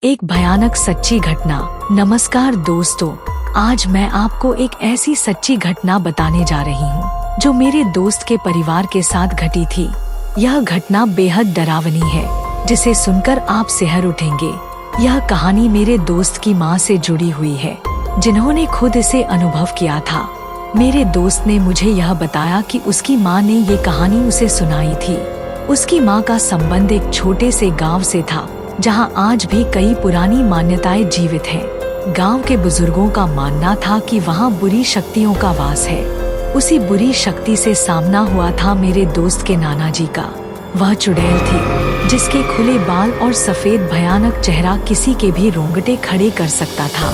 एक भयानक सच्ची घटना। नमस्कार दोस्तों, आज मैं आपको एक ऐसी सच्ची घटना बताने जा रही हूँ जो मेरे दोस्त के परिवार के साथ घटी थी। यह घटना बेहद डरावनी है जिसे सुनकर आप सिहर उठेंगे। यह कहानी मेरे दोस्त की माँ से जुड़ी हुई है जिन्होंने खुद इसे अनुभव किया था। मेरे दोस्त ने मुझे यह बताया कि उसकी माँ ने ये कहानी उसे सुनाई थी। उसकी माँ का संबंध एक छोटे से गांव से था जहां आज भी कई पुरानी मान्यताएं जीवित हैं। गांव के बुजुर्गों का मानना था कि वहां बुरी शक्तियों का वास है। उसी बुरी शक्ति से सामना हुआ था मेरे दोस्त के नाना जी का। वह चुड़ैल थी जिसके खुले बाल और सफेद भयानक चेहरा किसी के भी रोंगटे खड़े कर सकता था।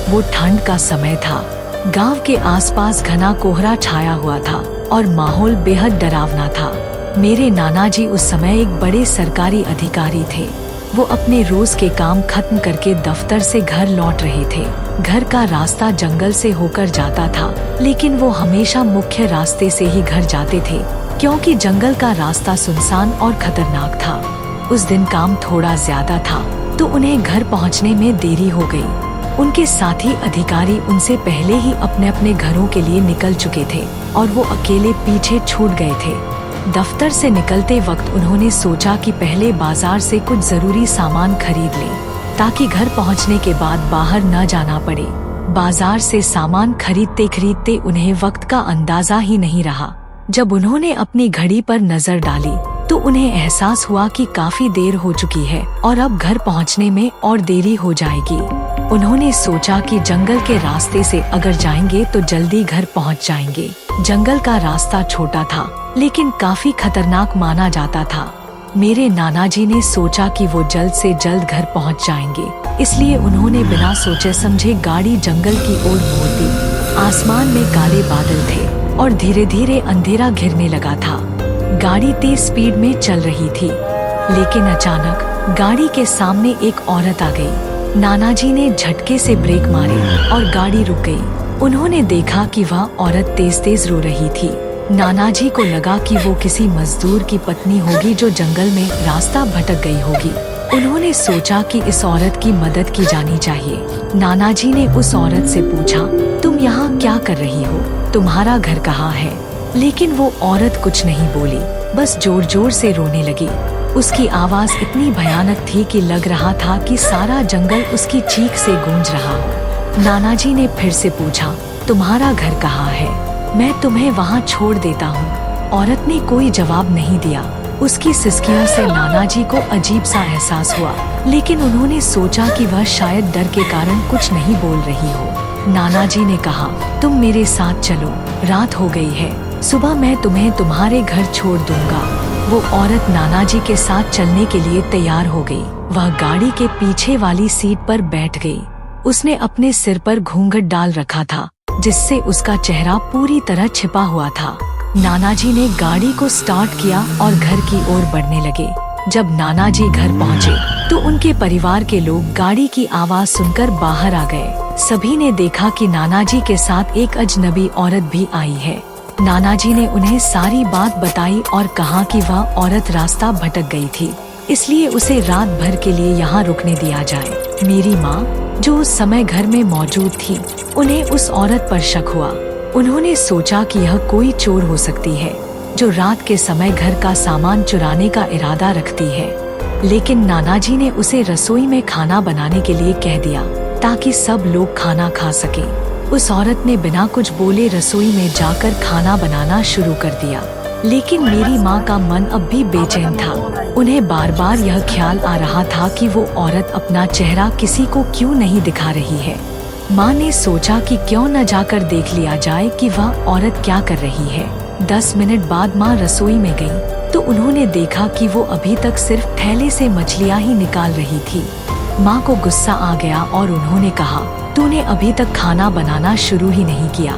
वो ठंड का समय था। गांव के आसपास घना कोहरा छाया हुआ था और माहौल बेहद डरावना था। मेरे नाना जी उस समय एक बड़े सरकारी अधिकारी थे। वो अपने रोज के काम खत्म करके दफ्तर से घर लौट रहे थे। घर का रास्ता जंगल से होकर जाता था, लेकिन वो हमेशा मुख्य रास्ते से ही घर जाते थे क्योंकि जंगल का रास्ता सुनसान और खतरनाक था। उस दिन काम थोड़ा ज्यादा था तो उन्हें घर पहुंचने में देरी हो गई। उनके साथी अधिकारी उनसे पहले ही अपने अपने घरों के लिए निकल चुके थे और वो अकेले पीछे छूट गए थे। दफ्तर से निकलते वक्त उन्होंने सोचा कि पहले बाजार से कुछ जरूरी सामान खरीद लें ताकि घर पहुंचने के बाद बाहर न जाना पड़े। बाजार से सामान खरीदते खरीदते उन्हें वक्त का अंदाजा ही नहीं रहा। जब उन्होंने अपनी घड़ी पर नजर डाली तो उन्हें एहसास हुआ कि काफी देर हो चुकी है और अब घर पहुंचने में और देरी हो जाएगी। उन्होंने सोचा कि जंगल के रास्ते से अगर जाएंगे तो जल्दी घर पहुंच जाएंगे। जंगल का रास्ता छोटा था लेकिन काफी खतरनाक माना जाता था। मेरे नाना जी ने सोचा कि वो जल्द से जल्द घर पहुंच जाएंगे, इसलिए उन्होंने बिना सोचे समझे गाड़ी जंगल की ओर मोड़ दी। आसमान में काले बादल थे और धीरे धीरे अंधेरा घिरने लगा था। गाड़ी तेज स्पीड में चल रही थी, लेकिन अचानक गाड़ी के सामने एक औरत आ गई। नाना जी ने झटके से ब्रेक मारे और गाड़ी रुक गई। उन्होंने देखा कि वह औरत तेज तेज रो रही थी। नाना जी को लगा कि वो किसी मजदूर की पत्नी होगी जो जंगल में रास्ता भटक गई होगी। उन्होंने सोचा कि इस औरत की मदद की जानी चाहिए। नाना जी ने उस औरत से पूछा, तुम यहाँ क्या कर रही हो? तुम्हारा घर कहाँ है? लेकिन वो औरत कुछ नहीं बोली, बस जोर जोर से रोने लगी। उसकी आवाज इतनी भयानक थी कि लग रहा था कि सारा जंगल उसकी चीख से गूंज रहा हो। नाना जी ने फिर से पूछा, तुम्हारा घर कहाँ है? मैं तुम्हें वहाँ छोड़ देता हूँ। औरत ने कोई जवाब नहीं दिया। उसकी सिसकियों से नाना जी को अजीब सा एहसास हुआ, लेकिन उन्होंने सोचा कि वह शायद डर के कारण कुछ नहीं बोल रही हो। नाना जी ने कहा, तुम मेरे साथ चलो, रात हो गई है, सुबह मैं तुम्हें तुम्हारे घर छोड़ दूंगा। वो औरत नाना जी के साथ चलने के लिए तैयार हो गई। वह गाड़ी के पीछे वाली सीट पर बैठ गई। उसने अपने सिर पर घूंघट डाल रखा था जिससे उसका चेहरा पूरी तरह छिपा हुआ था। नाना जी ने गाड़ी को स्टार्ट किया और घर की ओर बढ़ने लगे। जब नाना जी घर पहुँचे तो उनके परिवार के लोग गाड़ी की आवाज सुनकर बाहर आ गए। सभी ने देखा कि नाना जी के साथ एक अजनबी औरत भी आई है। नाना जी ने उन्हें सारी बात बताई और कहा कि वह औरत रास्ता भटक गई थी, इसलिए उसे रात भर के लिए यहाँ रुकने दिया जाए। मेरी माँ, जो उस समय घर में मौजूद थी, उन्हें उस औरत पर शक हुआ। उन्होंने सोचा कि यह कोई चोर हो सकती है जो रात के समय घर का सामान चुराने का इरादा रखती है। लेकिन नाना जी ने उसे रसोई में खाना बनाने के लिए कह दिया ताकि सब लोग खाना खा सके। उस औरत ने बिना कुछ बोले रसोई में जाकर खाना बनाना शुरू कर दिया। लेकिन मेरी माँ का मन अब भी बेचैन था। उन्हें बार बार यह ख्याल आ रहा था कि वो औरत अपना चेहरा किसी को क्यों नहीं दिखा रही है। माँ ने सोचा कि क्यों न जाकर देख लिया जाए कि वह औरत क्या कर रही है। 10 मिनट बाद माँ रसोई में गई तो उन्होंने देखा कि वो अभी तक सिर्फ थैले से मछलियाँ ही निकाल रही थी। माँ को गुस्सा आ गया और उन्होंने कहा, तूने अभी तक खाना बनाना शुरू ही नहीं किया,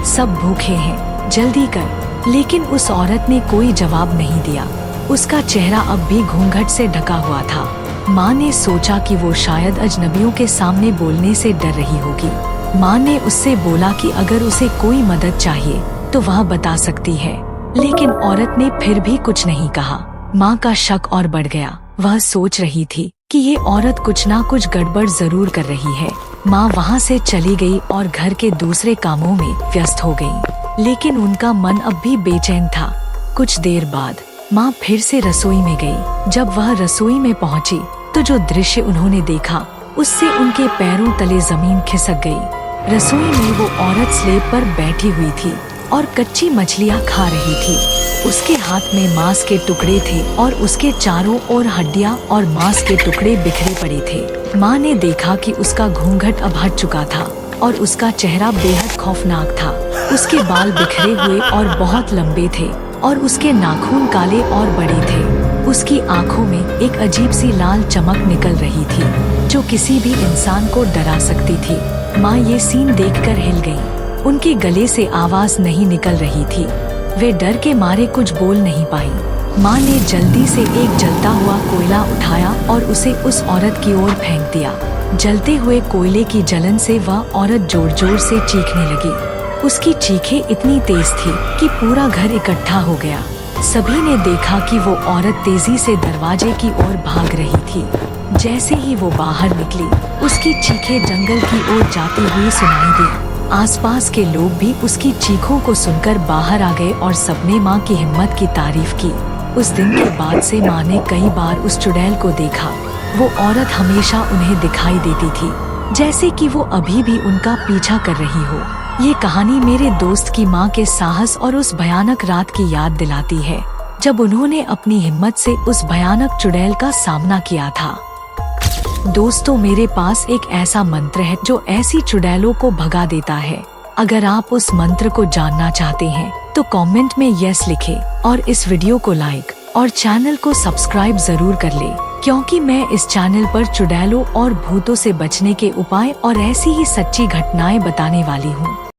सब भूखे हैं, जल्दी कर। लेकिन उस औरत ने कोई जवाब नहीं दिया। उसका चेहरा अब भी घूंघट से ढका हुआ था। माँ ने सोचा कि वो शायद अजनबियों के सामने बोलने से डर रही होगी। माँ ने उससे बोला कि अगर उसे कोई मदद चाहिए तो वह बता सकती है, लेकिन औरत ने फिर भी कुछ नहीं कहा। माँ का शक और बढ़ गया। वह सोच रही थी कि ये औरत कुछ ना कुछ गड़बड़ जरूर कर रही है। माँ वहाँ से चली गई और घर के दूसरे कामों में व्यस्त हो गई, लेकिन उनका मन अब भी बेचैन था। कुछ देर बाद माँ फिर से रसोई में गई। जब वह रसोई में पहुँची तो जो दृश्य उन्होंने देखा उससे उनके पैरों तले जमीन खिसक गई। रसोई में वो औरत स्लेब पर बैठी हुई थी और कच्ची मछलियाँ खा रही थी। उसके हाथ में मांस के टुकड़े थे और उसके चारों ओर हड्डियाँ और मांस के टुकड़े बिखरे पड़े थे। माँ ने देखा कि उसका घूंघट अब हट चुका था और उसका चेहरा बेहद खौफनाक था। उसके बाल बिखरे हुए और बहुत लंबे थे और उसके नाखून काले और बड़े थे। उसकी आंखों में एक अजीब सी लाल चमक निकल रही थी जो किसी भी इंसान को डरा सकती थी। माँ ये सीन देखकर हिल गई। उनके गले से आवाज नहीं निकल रही थी। वे डर के मारे कुछ बोल नहीं पाई। माँ ने जल्दी से एक जलता हुआ कोयला उठाया और उसे उस औरत की ओर फेंक दिया। जलते हुए कोयले की जलन से वह औरत जोर जोर से चीखने लगी। उसकी चीखें इतनी तेज थी कि पूरा घर इकट्ठा हो गया। सभी ने देखा कि वो औरत तेजी से दरवाजे की ओर भाग रही थी। जैसे ही वो बाहर निकली, उसकी चीखें जंगल की ओर जाती हुई सुनाई दी। आसपास के लोग भी उसकी चीखों को सुनकर बाहर आ गए और सबने माँ की हिम्मत की तारीफ की। उस दिन के बाद से माँ ने कई बार उस चुड़ैल को देखा। वो औरत हमेशा उन्हें दिखाई देती थी, जैसे कि वो अभी भी उनका पीछा कर रही हो। ये कहानी मेरे दोस्त की माँ के साहस और उस भयानक रात की याद दिलाती है, जब उन्होंने अपनी हिम्मत से उस भयानक चुड़ैल का सामना किया था। दोस्तों, मेरे पास एक ऐसा मंत्र है जो ऐसी चुड़ैलों को भगा देता है। अगर आप उस मंत्र को जानना चाहते हैं तो कमेंट में यस लिखें और इस वीडियो को लाइक और चैनल को सब्सक्राइब जरूर कर ले, क्योंकि मैं इस चैनल पर चुड़ैलों और भूतों से बचने के उपाय और ऐसी ही सच्ची घटनाएं बताने वाली हूँ।